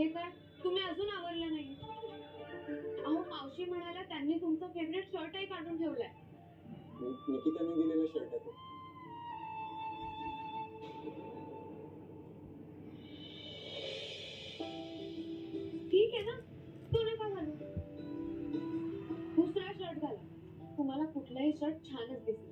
हे काय, तुम्ही अजून आवरलं नाही? अहो मावशी म्हणाल्या त्यांनी तुमचा फेवरेट शर्टही काढून ठेवलाय. निकिताने दिलेला शर्ट आहे तो. ठीक आहे ना, तो नका घालू. दुसरा शर्ट घाला. तुम्हाला कुठलाही शर्ट छानच दिसेल.